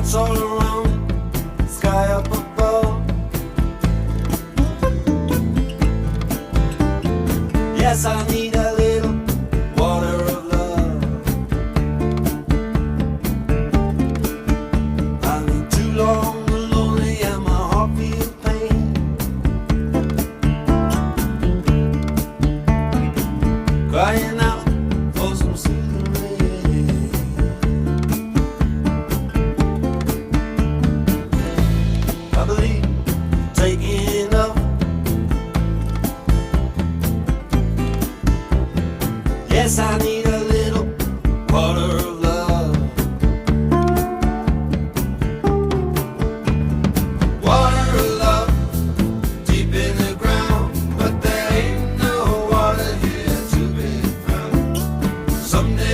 Lights all around, sky up above. Yes, I need a little water of love. I've been too long lonely and my heart feels pain. Crying out for some soothing rain. I believe taking up. Yes, I need a little water of love. Water of love, deep in the ground, but there ain't no water here to be found. Someday